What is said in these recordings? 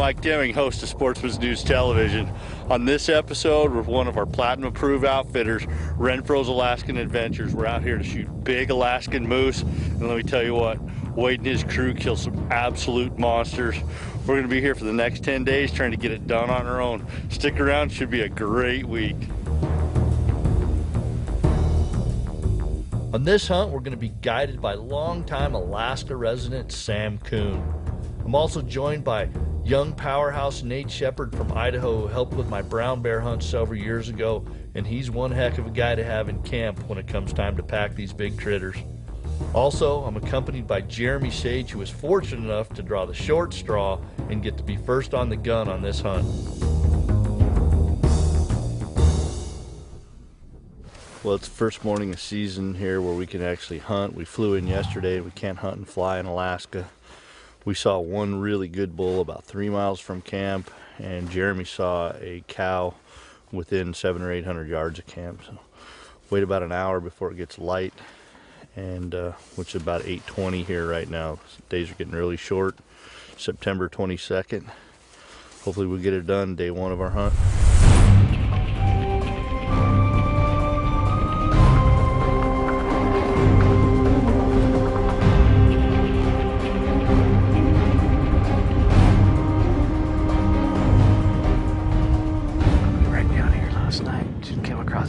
Mike Deming, host of Sportsman's News Television. On this episode, we're one of our platinum-approved outfitters, Renfro's Alaskan Adventures. We're out here to shoot big Alaskan moose, and let me tell you what, Wade and his crew kill some absolute monsters. We're going to be here for the next 10 days trying to get it done on our own. Stick around, should be a great week. On this hunt, we're going to be guided by longtime Alaska resident Sam Kuhn. I'm also joined by young powerhouse Nate Shepard from Idaho, who helped with my brown bear hunt several years ago, and he's one heck of a guy to have in camp when it comes time to pack these big critters. Also, I'm accompanied by Jeremy Sage, who was fortunate enough to draw the short straw and get to be first on the gun on this hunt. Well, it's the first morning of season here where we can actually hunt. We flew in yesterday. We can't hunt and fly in Alaska. We saw one really good bull about 3 miles from camp, and Jeremy saw a cow within 700 or 800 yards of camp. So wait about an hour before it gets light, and which is about 8:20 here right now. Days are getting really short. September 22nd. Hopefully we'll get it done day one of our hunt.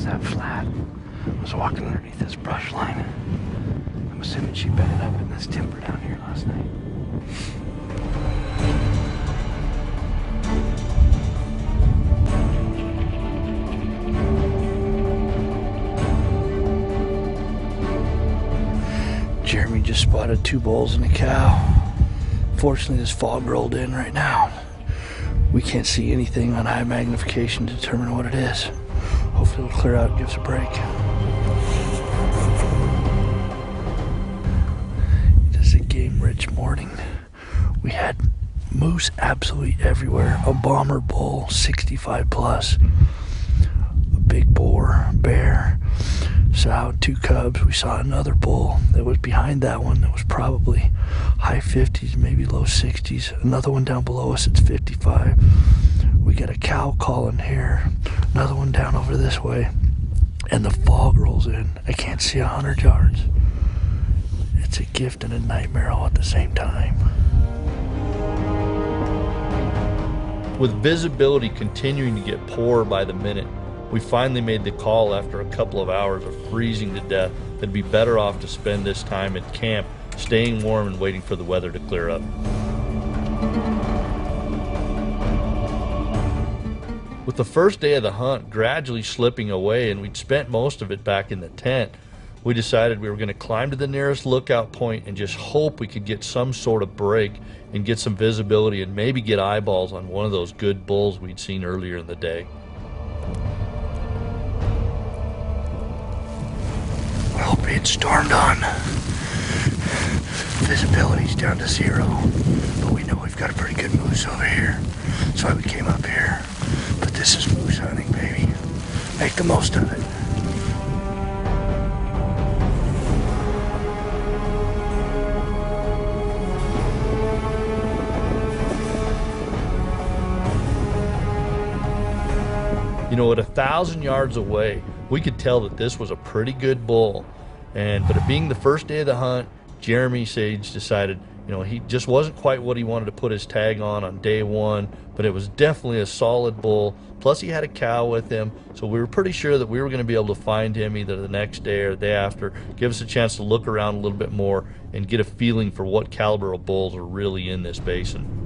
That flat was walking underneath this brush line. I'm assuming she bedded up in this timber down here last night. Jeremy just spotted 2 bulls and a cow. Fortunately, this fog rolled in right now. We can't see anything on high magnification to determine what it is. Hopefully it'll clear out and give us a break. It is a game-rich morning. We had moose absolutely everywhere. A bomber bull, 65 plus. A big boar, bear, sow, 2 cubs. We saw another bull that was behind that one that was probably high 50s, maybe low 60s. Another one down below us, it's 55. We got a cow calling here, another one down over this way, and the fog rolls in. I can't see 100 yards. It's a gift and a nightmare all at the same time. With visibility continuing to get poorer by the minute, we finally made the call after a couple of hours of freezing to death that it'd be better off to spend this time at camp, staying warm and waiting for the weather to clear up. With the first day of the hunt gradually slipping away and we'd spent most of it back in the tent, we decided we were going to climb to the nearest lookout point and just hope we could get some sort of break and get some visibility and maybe get eyeballs on one of those good bulls we'd seen earlier in the day. Well, it stormed on. Visibility's down to 0, but we know we've got a pretty good moose over here. That's why we came up here. But this is moose hunting, baby. Make the most of it. You know, at 1,000 yards away, we could tell that this was a pretty good bull. But it being the first day of the hunt, Jeremy Sage decided, you know, he just wasn't quite what he wanted to put his tag on day one, but it was definitely a solid bull. Plus he had a cow with him, so we were pretty sure that we were going to be able to find him either the next day or the day after, give us a chance to look around a little bit more and get a feeling for what caliber of bulls are really in this basin.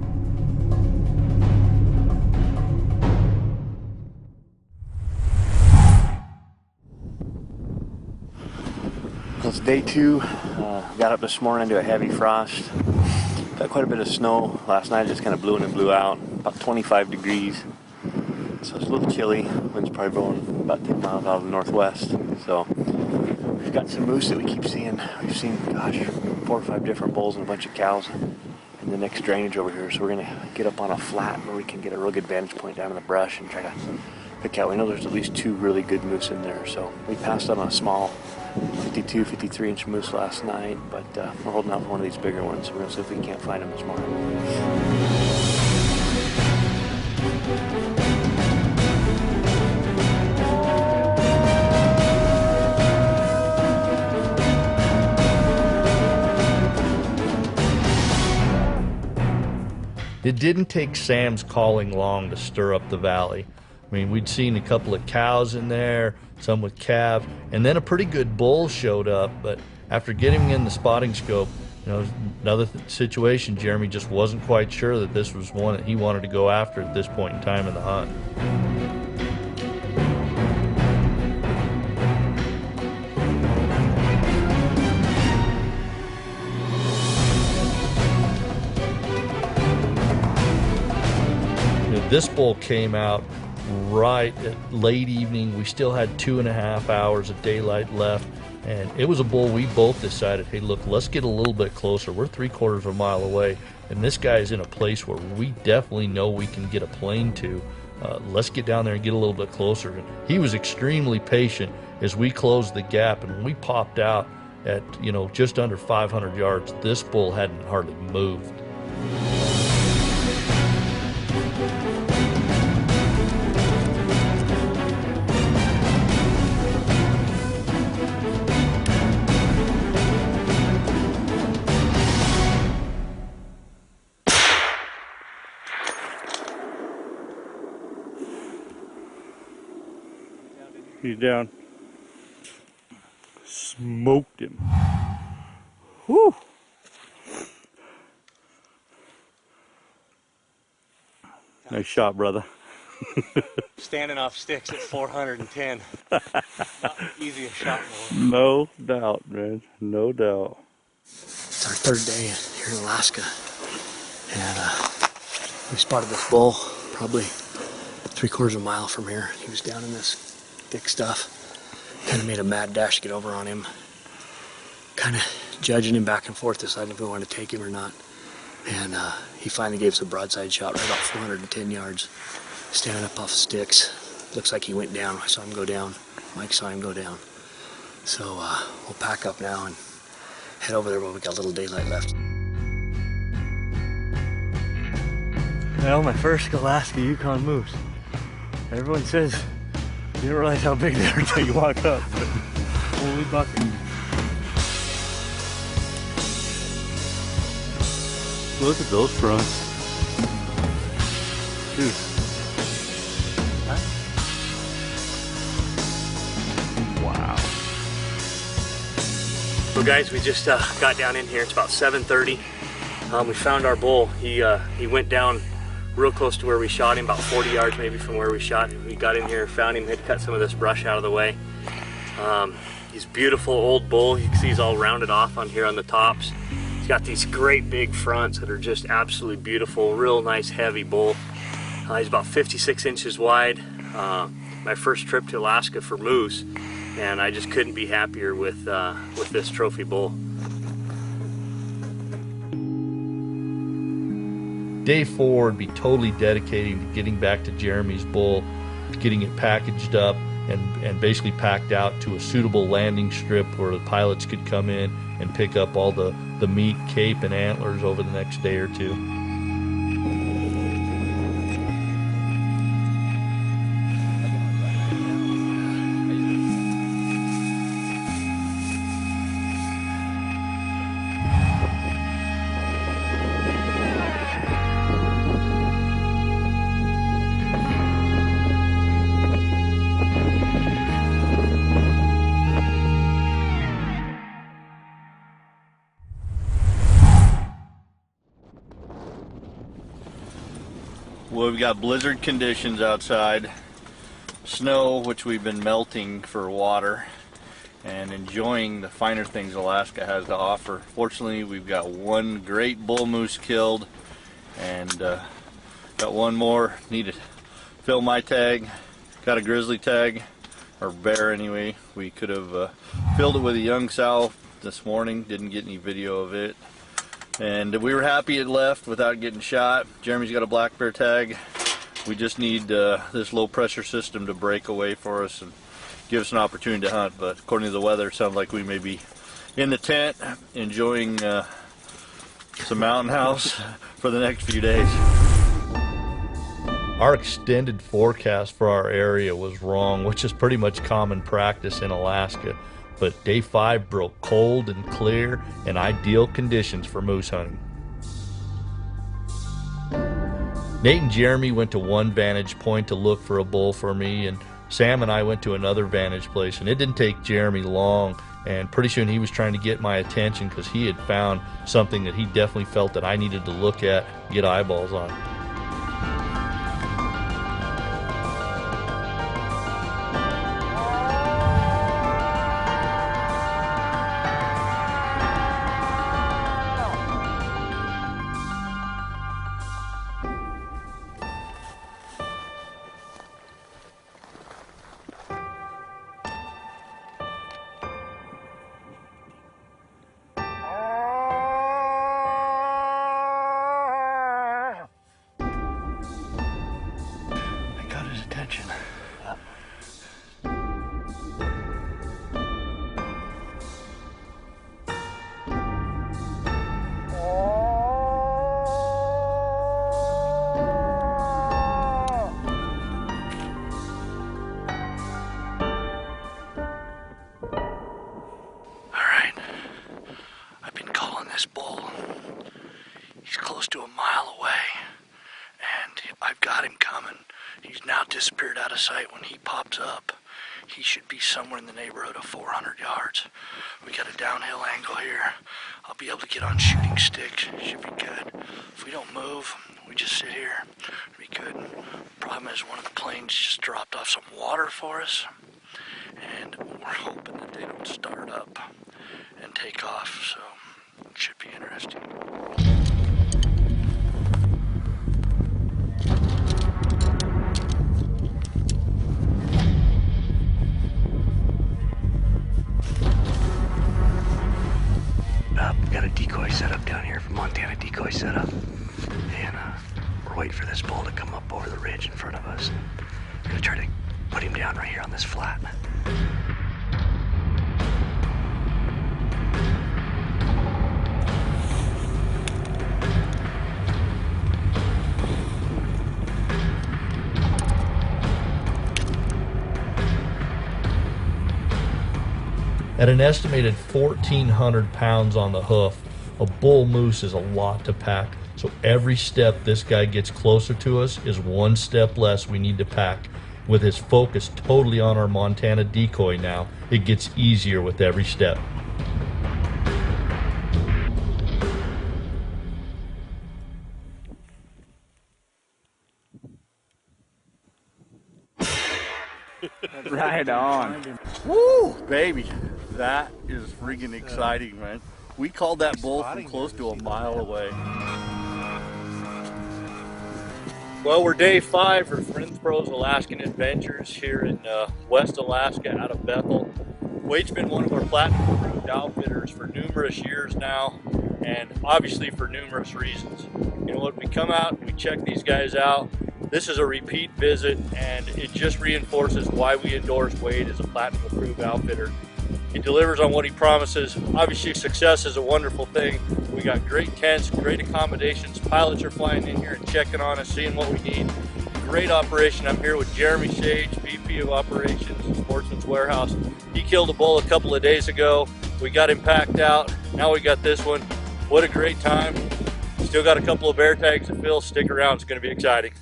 It's day 2. Got up this morning to a heavy frost. Got quite a bit of snow last night. Just kind of blew in and blew out. About 25 degrees. So it's a little chilly. Wind's probably blowing about 10 miles out of the northwest. So we've got some moose that we keep seeing. We've seen, gosh, 4 or 5 different bulls and a bunch of cows in the next drainage over here. So we're going to get up on a flat where we can get a real good vantage point down in the brush and try to pick out. We know there's at least 2 really good moose in there. So we passed on a small 52, 53 inch moose last night, but we're holding out for one of these bigger ones. So we're going to see if we can't find them this morning. It didn't take Sam's calling long to stir up the valley. I mean, we'd seen a couple of cows in there, some with calves, and then a pretty good bull showed up. But after getting in the spotting scope, you know, another situation, Jeremy just wasn't quite sure that this was one that he wanted to go after at this point in time in the hunt. This bull came out right at late evening. We still had 2.5 hours of daylight left, and it was a bull we both decided, hey, look, let's get a little bit closer. We're 3/4 of a mile away, and this guy is in a place where we definitely know we can get a plane to. Let's get down there and get a little bit closer. And he was extremely patient as we closed the gap, and when we popped out at, you know, just under 500 yards, this bull hadn't hardly moved. He's down. Smoked him. Whew. Nice shot, brother. Standing off sticks at 410. Not the easiest shot in the No world. doubt, man. No doubt. It's our third day here in Alaska, and we spotted this bull probably 3/4 of a mile from here. He was down in this thick stuff. Kind of made a mad dash to get over on him. Kind of judging him back and forth, deciding if we wanted to take him or not. And he finally gave us a broadside shot right about 410 yards, standing up off the sticks. Looks like he went down. I saw him go down. Mike saw him go down. So we'll pack up now and head over there while we got a little daylight left. Well, my first Alaska Yukon moose. Everyone says you don't realize how big they are until you walk up. But holy bucket. Look at those fronts. Dude. Wow. So guys, we just got down in here. It's about 7:30. We found our bull. He went down real close to where we shot him, about 40 yards maybe from where we shot him. We got in here, found him, had cut some of this brush out of the way. He's a beautiful old bull. You can see he's all rounded off on here on the tops. He's got these great big fronts that are just absolutely beautiful. Real nice heavy bull. He's about 56 inches wide. My first trip to Alaska for moose, and I just couldn't be happier with this trophy bull. Day 4 would be totally dedicating to getting back to Jeremy's bull, getting it packaged up and basically packed out to a suitable landing strip where the pilots could come in and pick up all the meat, cape, and antlers over the next day or two. Well, we've got blizzard conditions outside, snow, which we've been melting for water, and enjoying the finer things Alaska has to offer. Fortunately, we've got one great bull moose killed, and got one more. Need to fill my tag. Got a grizzly tag, or bear anyway. We could have filled it with a young sow this morning. Didn't get any video of it. And we were happy it left without getting shot. Jeremy's got a black bear tag. We just need this low pressure system to break away for us and give us an opportunity to hunt. But according to the weather, it sounds like we may be in the tent enjoying some mountain house for the next few days. our extended forecast for our area was wrong, which is pretty much common practice in Alaska. But day 5 broke cold and clear and ideal conditions for moose hunting. Nate and Jeremy went to one vantage point to look for a bull for me, and Sam and I went to another vantage place, and it didn't take Jeremy long, and pretty soon he was trying to get my attention because he had found something that he definitely felt that I needed to look at, get eyeballs on. Attention. Alright, I've been calling this bull. He's close to a mile away, and I've got him coming. He's now disappeared out of sight. When he pops up, he should be somewhere in the neighborhood of 400 yards. We got a downhill angle here. I'll be able to get on shooting sticks. Should be good. If we don't move, we just sit here. It'll be good. Problem is, one of the planes just dropped off some water for us, and we're hoping that they don't start up and take off, so it should be interesting. Got a decoy set up down here, from Montana decoy setup, and we're waiting for this bull to come up over the ridge in front of us. We're gonna try to put him down right here on this flat. At an estimated 1,400 pounds on the hoof, a bull moose is a lot to pack. So every step this guy gets closer to us is one step less we need to pack. With his focus totally on our Montana decoy now, it gets easier with every step. Right on. Woo, baby. That is friggin' exciting, man. We called that bull from close to a mile away. Well, we're day 5 for Renfro's Alaskan Adventures here in West Alaska out of Bethel. Wade's been one of our platinum approved outfitters for numerous years now, and obviously for numerous reasons. You know what, we come out, we check these guys out. This is a repeat visit, and it just reinforces why we endorse Wade as a platinum approved outfitter. He delivers on what he promises. Obviously, success is a wonderful thing. We got great tents, great accommodations. Pilots are flying in here and checking on us, seeing what we need. Great operation. I'm here with Jeremy Sage, VP of Operations at Sportsman's Warehouse. He killed a bull a couple of days ago. We got him packed out. Now we got this one. What a great time. Still got a couple of bear tags to fill. Stick around. It's going to be exciting.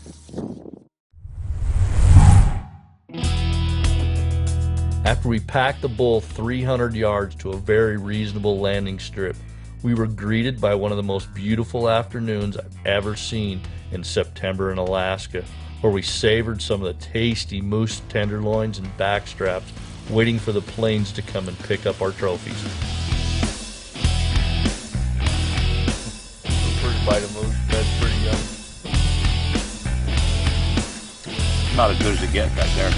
After we packed the bull 300 yards to a very reasonable landing strip, we were greeted by one of the most beautiful afternoons I've ever seen in September in Alaska, where we savored some of the tasty moose tenderloins and backstraps, waiting for the planes to come and pick up our trophies. First bite of moose, that's pretty yummy. Not as good as it gets right there.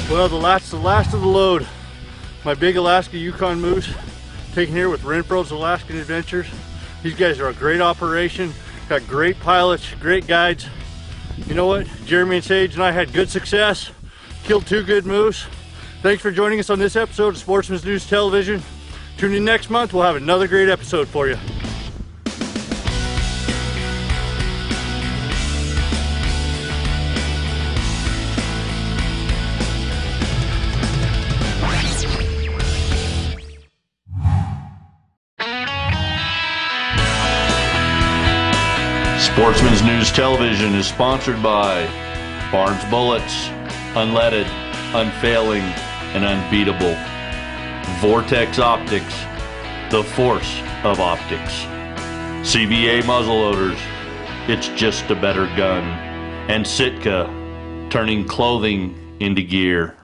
Well, the last of the load. My big Alaska Yukon moose, taken here with Renfro's Alaskan Adventures. These guys are a great operation. Got great pilots, great guides. You know what? Jeremy and Sage and I had good success. Killed 2 good moose. Thanks for joining us on this episode of Sportsman's News Television. Tune in next month. We'll have another great episode for you. Sportsman's News Television is sponsored by Barnes Bullets, unleaded, unfailing, and unbeatable. Vortex Optics, the force of optics. CBA muzzleloaders, it's just a better gun. And Sitka, turning clothing into gear.